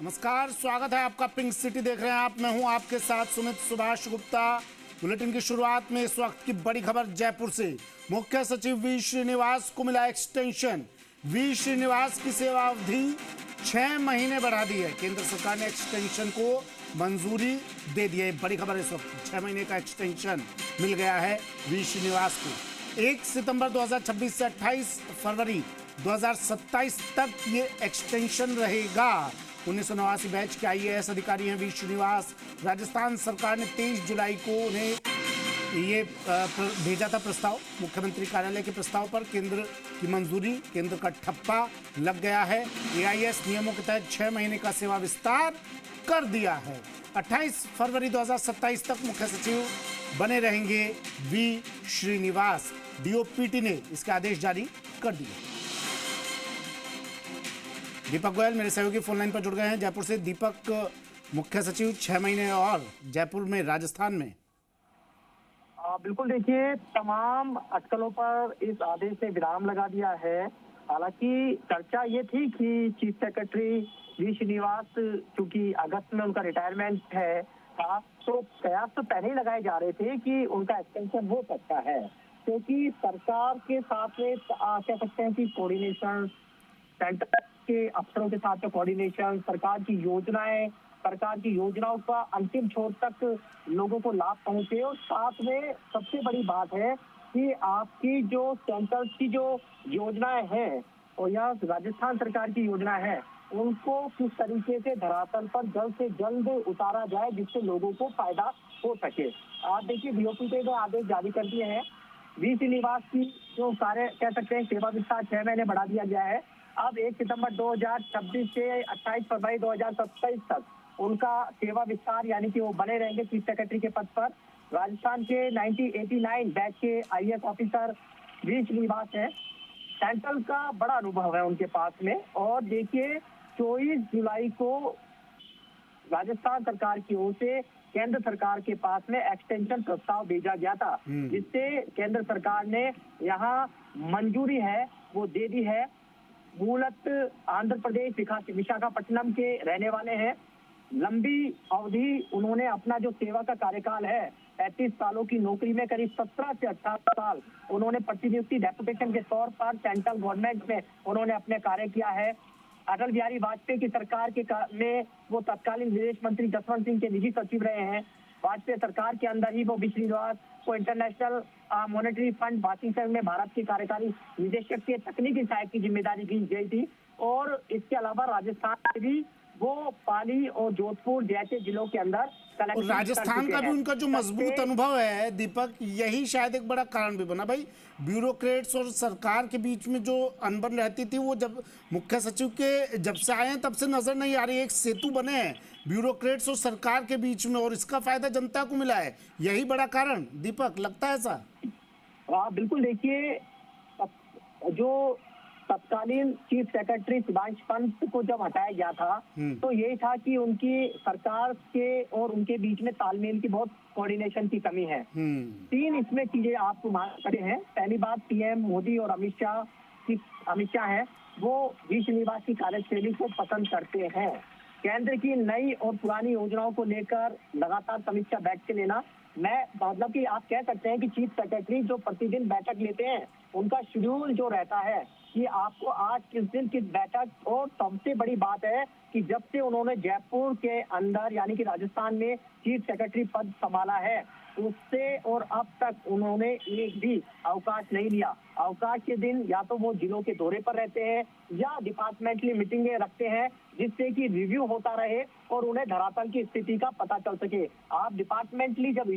नमस्कार, स्वागत है आपका। पिंक सिटी देख रहे हैं आप। मैं हूं आपके साथ सुमित सुभाष गुप्ता। बुलेटिन की शुरुआत में इस वक्त की बड़ी खबर जयपुर से। मुख्य सचिव वी श्रीनिवास को मिला एक्सटेंशन। वी श्रीनिवास की सेवा अवधि 6 महीने बढ़ा दी है। केंद्र सरकार ने एक्सटेंशन को मंजूरी दे दी है। बड़ी खबर इस वक्त 6 महीने का एक्सटेंशन मिल गया है वी श्रीनिवास को। 1 सितंबर 2026 से 28 फरवरी 2027 तक ये एक्सटेंशन रहेगा। 1989 बैच के आईएएस अधिकारी हैं वी श्रीनिवास। राजस्थान सरकार ने 23 जुलाई को उन्हें ये भेजा था प्रस्ताव। मुख्यमंत्री कार्यालय के प्रस्ताव पर केंद्र की मंजूरी, केंद्र का ठप्पा लग गया है। एआईएस नियमों के तहत 6 महीने का सेवा विस्तार कर दिया है। 28 फरवरी 2027 तक मुख्य सचिव बने रहेंगे वी श्रीनिवास। डीओपीटी ने इसके आदेश जारी कर दिए। दीपक गोयल मेरे सहयोगी फोन लाइन पर जुड़ गए हैं जयपुर से। दीपक, मुख्य सचिव 6 महीने और जयपुर में, राजस्थान में। बिल्कुल, देखिए, तमाम अटकलों पर इस आदेश ने विराम लगा दिया है। हालांकि चर्चा ये थी कि चीफ सेक्रेटरी वी श्रीनिवास, चूंकि अगस्त में उनका रिटायरमेंट है था, तो प्रयास तो पहले ही लगाए जा रहे थे कि उनका एक्सटेंशन हो सकता है, क्योंकि सरकार के साथ में कह सकते हैं कि कोऑर्डिनेशन, सेंटर के अफसरों के साथ कोऑर्डिनेशन, सरकार की योजनाओं का अंतिम छोर तक लोगों को लाभ पहुंचे। और साथ में सबसे बड़ी बात है कि आपकी जो सेंटर की जो योजनाएं हैं और यह राजस्थान सरकार की योजना है, उनको किस तरीके से धरातल पर जल्द से जल्द उतारा जाए जिससे लोगों को फायदा हो सके। आप देखिए, डीओपीटी ने आदेश जारी कर दिए हैं। वी श्रीनिवास की जो कार्य कह सकते हैं सेवा विस्तार 6 महीने बढ़ा दिया गया है। अब 1 सितंबर 2026 से 28 फरवरी 2027 तक उनका सेवा विस्तार, यानी कि वो बने रहेंगे चीफ सेक्रेटरी के पद पर। राजस्थान के 1989 बैच के आईएएस ऑफिसर वी श्रीनिवास है। सेंट्रल का बड़ा अनुभव है उनके पास में। और देखिए, 24 जुलाई को राजस्थान सरकार की ओर से केंद्र सरकार के पास में एक्सटेंशन प्रस्ताव भेजा गया था, जिससे केंद्र सरकार ने यहाँ मंजूरी है वो दे दी है। मूलत आंध्र प्रदेश विशाखापट्टनम के रहने वाले हैं। लंबी अवधि उन्होंने अपना जो सेवा का कार्यकाल है, 35 सालों की नौकरी में करीब 17 से 18 साल उन्होंने प्रतिनियुक्ति डेपुटेशन के तौर पर सेंट्रल गवर्नमेंट में उन्होंने अपने कार्य किया है। अटल बिहारी वाजपेयी की सरकार में वो तत्कालीन विदेश मंत्री जसवंत सिंह के निजी सचिव रहे हैं। वाजपेयी सरकार के अंदर ही वो वी श्रीनिवास को इंटरनेशनल मॉनेटरी फंड वाशिंगटन में भारत के कार्यकारी निदेशक के तकनीकी सहायक की जिम्मेदारी दी गई थी। और इसके अलावा राजस्थान में भी वो पाली और जोधपुर जैसे जिलों के अंदर और राजस्थान का भी उनका जो मजबूत अनुभव है दीपक, यही शायद एक बड़ा कारण भी बना। भाई, ब्यूरोक्रेट्स और सरकार के बीच में जो अनबन रहती थी, वो जब मुख्य सचिव के जब से आए हैं तब से नजर नहीं आ रही। एक सेतु बने हैं ब्यूरोक्रेट्स और सरकार के बीच में, और इसका फायदा जनता को मिला है। यही बड़ा कारण दीपक लगता है ऐसा? बिल्कुल, देखिए, जो तत्कालीन चीफ सेक्रेटरी सुभाष पंत को जब हटाया गया था, तो यही था कि उनकी सरकार के और उनके बीच में तालमेल की बहुत कोऑर्डिनेशन की कमी है। 3 इसमें चीजें आपको मालूम हैं। पहली बात, पीएम मोदी और अमित शाह है, वो वी श्रीनिवास की कार्यशैली को पसंद करते हैं। केंद्र की नई और पुरानी योजनाओं को लेकर लगातार समीक्षा बैठकें लेना, मतलब कि आप कह सकते हैं कि चीफ सेक्रेटरी जो प्रतिदिन बैठक लेते हैं, उनका शेड्यूल जो रहता है कि आपको आज किस दिन किस बैठक। और सबसे बड़ी बात है कि जब से उन्होंने जयपुर के अंदर यानी कि राजस्थान में चीफ सेक्रेटरी पद संभाला है, उससे और अब तक उन्होंने एक भी अवकाश नहीं लिया। अवकाश के दिन या तो वो जिलों के दौरे पर रहते हैं या डिपार्टमेंटली मीटिंगें रखते हैं, जिससे कि रिव्यू होता रहे और उन्हें धरातल की स्थिति का पता चल सके। आप डिपार्टमेंटली जब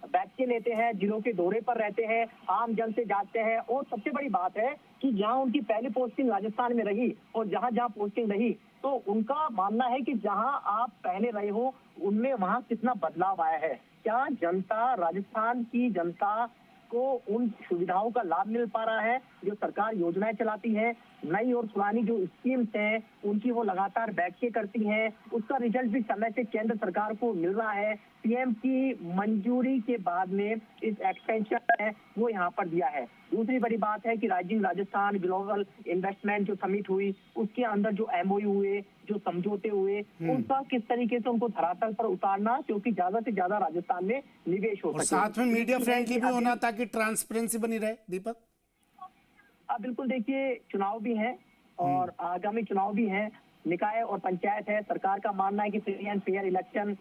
बैठकें लेते हैं, जिलों के दौरे पर रहते हैं, आम जन से जाते हैं। और सबसे बड़ी बात है कि जहां उनकी पहली पोस्टिंग राजस्थान में रही और जहां जहां पोस्टिंग रही, तो उनका मानना है कि जहां आप पहले रहे हो उनमें वहां कितना बदलाव आया है। क्या जनता, राजस्थान की जनता को उन सुविधाओं का लाभ मिल पा रहा है जो सरकार योजनाएं चलाती है? नई और पुरानी जो स्कीम्स हैं उनकी वो लगातार बैठकें करती हैं। उसका रिजल्ट भी समय से केंद्र सरकार को मिल रहा है। पीएम की मंजूरी के बाद में इस एक्सटेंशन है वो यहाँ पर दिया है। दूसरी बड़ी बात है कि राइजिंग राजस्थान ग्लोबल इन्वेस्टमेंट जो समिट हुई उसके अंदर जो एमओयू हुए, जो समझौते हुए, उनका किस तरीके से उनको धरातल पर उतारना, क्योंकि ज्यादा से ज्यादा राजस्थान में निवेश हो और सके। साथ में मीडिया फ्रेंडली भी होना ताकि ट्रांसपेरेंसी बनी रहे। दीपक, बिल्कुल देखिए, चुनाव भी है और आगामी चुनाव भी है, निकाय और पंचायत है। सरकार का मानना है कि फ्री एंड फेयर इलेक्शन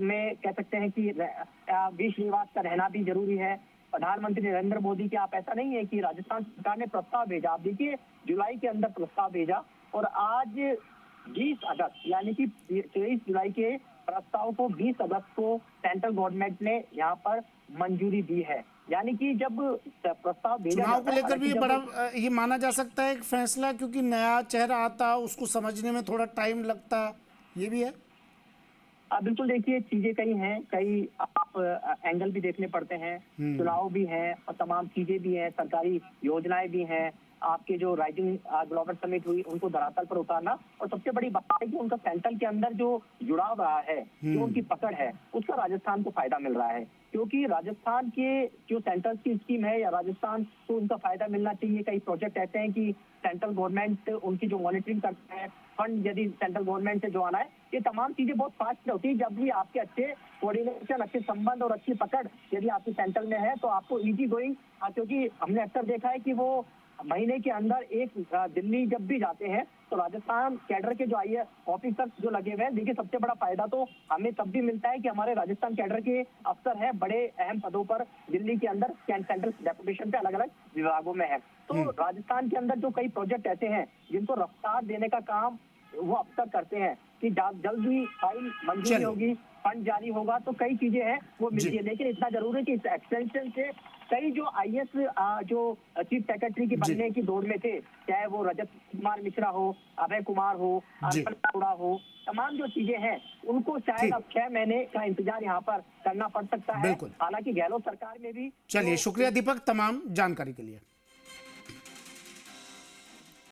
में कह सकते हैं कि वी श्रीनिवास का रहना भी जरूरी है। प्रधानमंत्री नरेंद्र मोदी के आप ऐसा नहीं है कि राजस्थान सरकार ने प्रस्ताव भेजा, आप देखिए जुलाई के अंदर प्रस्ताव भेजा और आज 20 अगस्त यानी कि 23 जुलाई के प्रस्ताव को 20 अगस्त को सेंट्रल गवर्नमेंट ने यहाँ पर मंजूरी दी है। यानी कि जब प्रस्ताव भेजा चुनाव को लेकर भी ये जब बड़ा ये माना जा सकता है एक फैसला, क्योंकि नया चेहरा आता उसको समझने में थोड़ा टाइम लगता, ये भी है। बिल्कुल देखिए, चीजें कई हैं, कई आप एंगल भी देखने पड़ते हैं। चुनाव भी है और तमाम चीजें भी हैं, सरकारी योजनाएं भी हैं। आपके जो राइजिंग ग्लोबल समिट हुई उनको धरातल पर उतारना, और सबसे बड़ी बात है कि उनका सेंट्रल के अंदर जो जुड़ाव रहा है, जो उनकी पकड़ है, उसका राजस्थान को फायदा मिल रहा है। क्योंकि राजस्थान के जो सेंट्रल की स्कीम है या राजस्थान को उनका फायदा मिलना चाहिए। कई प्रोजेक्ट ऐसे हैं कि सेंट्रल गवर्नमेंट उनकी जो मॉनिटरिंग करता है, फंड यदि सेंट्रल गवर्नमेंट से जो आना है, ये तमाम चीजें बहुत फास्ट होती है। जब भी आपके अच्छे कोऑर्डिनेशन, अच्छे संबंध और अच्छी पकड़ यदि आपकी सेंट्रल में है तो आपको इजी गोइंग, क्योंकि हमने अक्सर देखा है कि वो महीने के अंदर एक दिल्ली जब भी जाते हैं तो राजस्थान कैडर के जो आईएएस ऑफिसर्स जो लगे हुए हैं, देखिए सबसे बड़ा फायदा तो हमें तब भी मिलता है कि हमारे राजस्थान कैडर के अफसर हैं बड़े अहम पदों पर दिल्ली के अंदर सेंट्रल डेपुटेशन पे अलग अलग विभागों में है। तो राजस्थान के अंदर जो कई प्रोजेक्ट ऐसे हैं जिनको रफ्तार देने का काम वो अफसर करते हैं कि जल्द ही फाइल मंजूरी होगी, फंड जारी होगा, तो कई चीजें हैं वो मिलती है। लेकिन इतना जरूर है कि इस एक्सटेंशन से कई जो आईएएस जो चीफ सेक्रेटरी की बनने की दौड़ में थे, चाहे वो रजत कुमार मिश्रा हो, अभय कुमार हो, अर्पण अरोड़ा हो, तमाम जो चीजें हैं उनको शायद अब 6 महीने का इंतजार यहाँ पर करना पड़ सकता है। हालांकि गहलोत सरकार में भी। चलिए, शुक्रिया दीपक तमाम जानकारी के लिए।